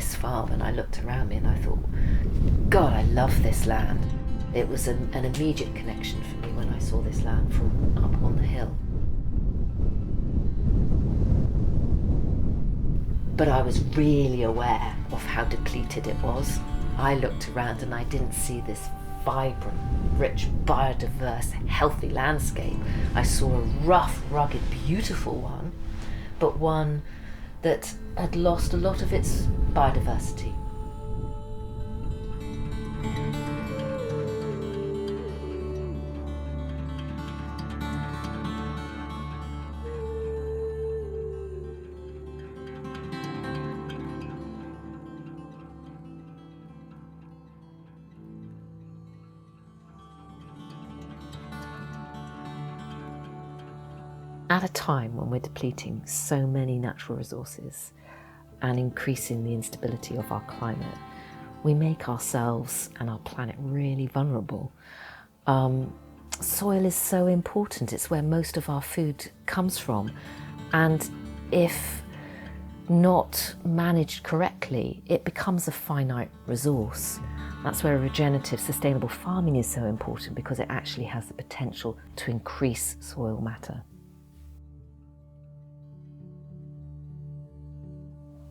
this farm and I looked around me and I thought, God, I love this land. It was an immediate connection for me when I saw this land from up on the hill. But I was really aware of how depleted it was. I looked around and I didn't see this vibrant, rich, biodiverse, healthy landscape. I saw a rough, rugged, beautiful one, but one that had lost a lot of its biodiversity. At a time when we're depleting so many natural resources and increasing the instability of our climate, we make ourselves and our planet really vulnerable. Soil is so important. It's where most of our food comes from. And if not managed correctly, it becomes a finite resource. That's where regenerative, sustainable farming is so important, because it actually has the potential to increase soil matter.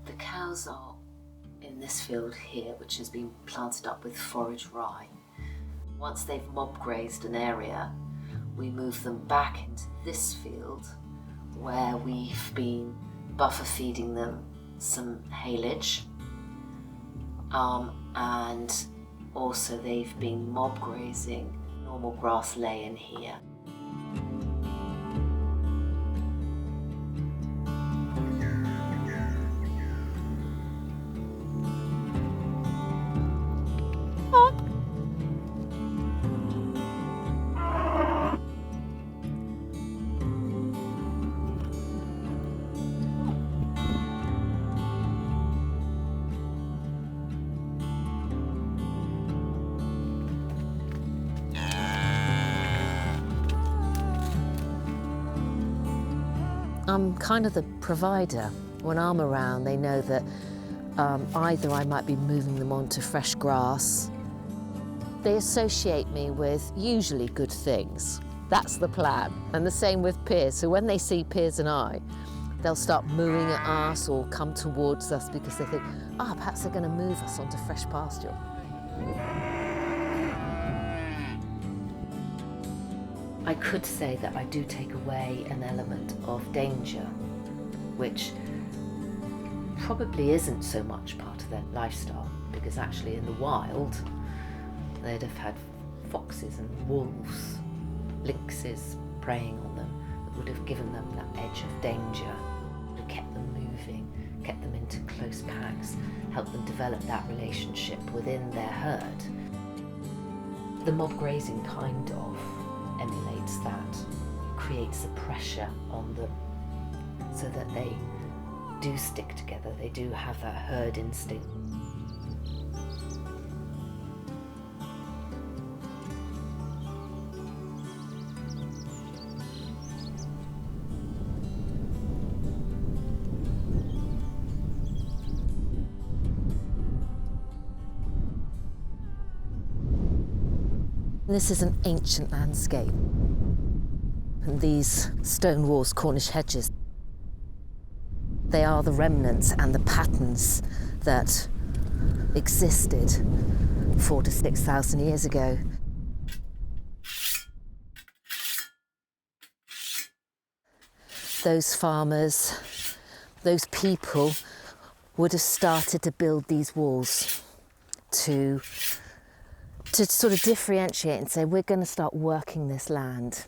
The cows are in this field here, which has been planted up with forage rye. Once they've mob grazed an area, we move them back into this field where we've been buffer feeding them some haylage, and also they've been mob grazing normal grass lay in here. I'm kind of the provider. When I'm around, they know that either I might be moving them onto fresh grass. They associate me with usually good things. That's the plan. And the same with Piers. So when they see Piers and I, they'll start mooing at us or come towards us because they think, perhaps they're going to move us onto fresh pasture. I could say that I do take away an element of danger, which probably isn't so much part of their lifestyle, because actually in the wild, they'd have had foxes and wolves, lynxes preying on them that would have given them that edge of danger, would have kept them moving, kept them into close packs, helped them develop that relationship within their herd. The mob grazing kind of emulates that, creates a pressure on them so that they do stick together, they do have that herd instinct. This is an ancient landscape, and these stone walls, Cornish hedges, they are the remnants and the patterns that existed 4,000 to 6,000 years ago. Those farmers, those people would have started to build these walls to sort of differentiate and say, we're going to start working this land.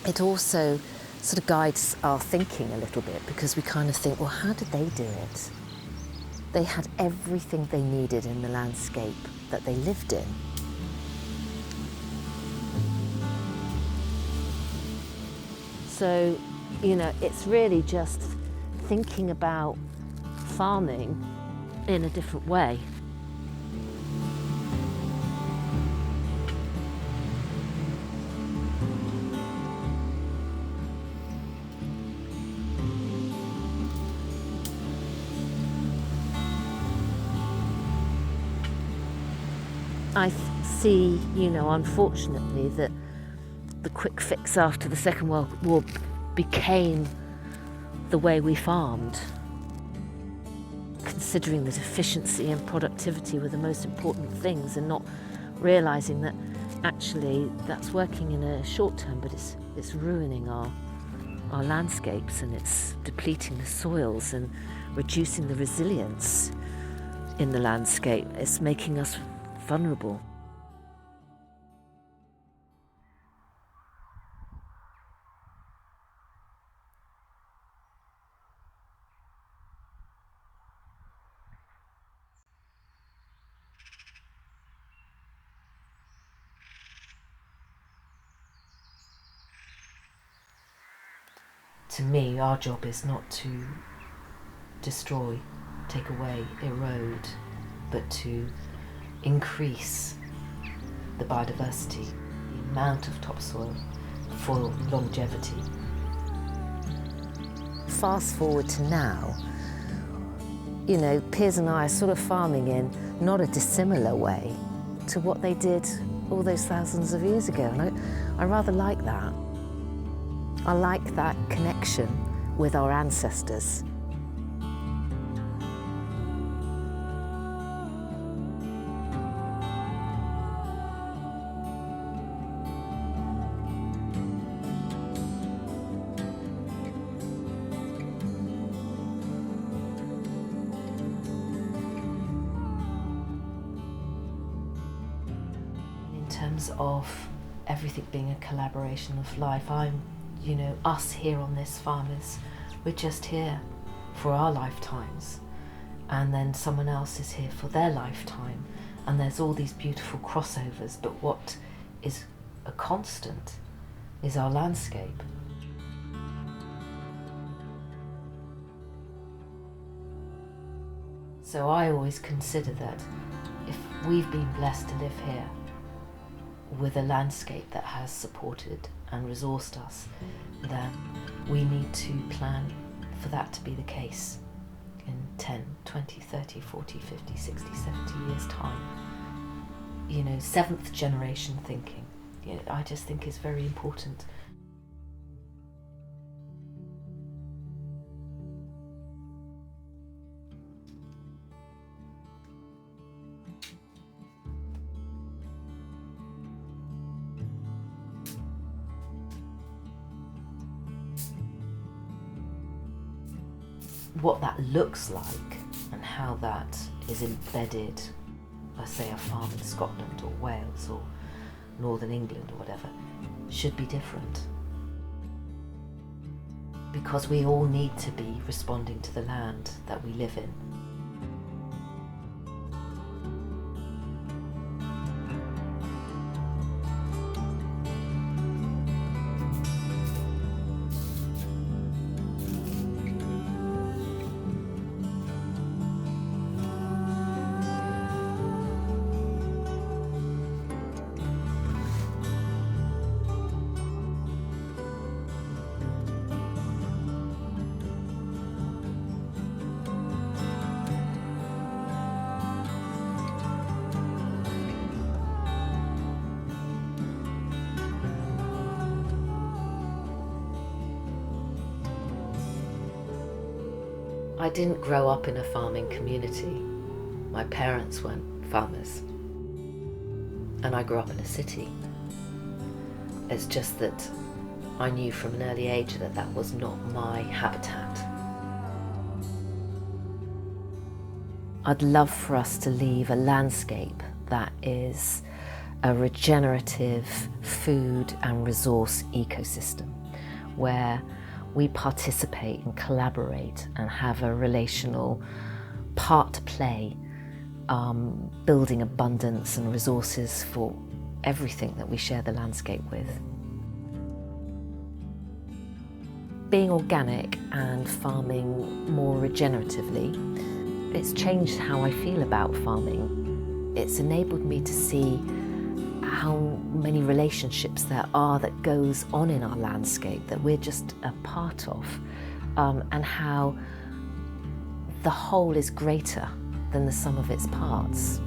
It also sort of guides our thinking a little bit, because we kind of think, well, how did they do it? They had everything they needed in the landscape that they lived in. So, it's really just thinking about farming in a different way. I see, unfortunately, that the quick fix after the Second World War became the way we farmed. Considering that efficiency and productivity were the most important things, and not realising that actually that's working in a short term, but it's ruining our landscapes, and it's depleting the soils and reducing the resilience in the landscape. It's making us vulnerable. To me, our job is not to destroy, take away, erode, but to increase the biodiversity, the amount of topsoil for longevity. Fast forward to now, Piers and I are sort of farming in not a dissimilar way to what they did all those thousands of years ago, and I rather like that. I like that connection with our ancestors. In terms of everything being a collaboration of life, us here on this farm we're just here for our lifetimes, and then someone else is here for their lifetime, and there's all these beautiful crossovers, but what is a constant is our landscape. So I always consider that if we've been blessed to live here with a landscape that has supported and resourced us, then we need to plan for that to be the case in 10, 20, 30, 40, 50, 60, 70 years' time. Seventh generation thinking, I just think is very important. What that looks like and how that is embedded, let's say a farm in Scotland or Wales or Northern England or whatever, should be different. Because we all need to be responding to the land that we live in. I didn't grow up in a farming community. My parents weren't farmers. And I grew up in a city. It's just that I knew from an early age that that was not my habitat. I'd love for us to leave a landscape that is a regenerative food and resource ecosystem where we participate and collaborate and have a relational part to play, building abundance and resources for everything that we share the landscape with. Being organic and farming more regeneratively, it's changed how I feel about farming. It's enabled me to see how many relationships there are that goes on in our landscape that we're just a part of, and how the whole is greater than the sum of its parts.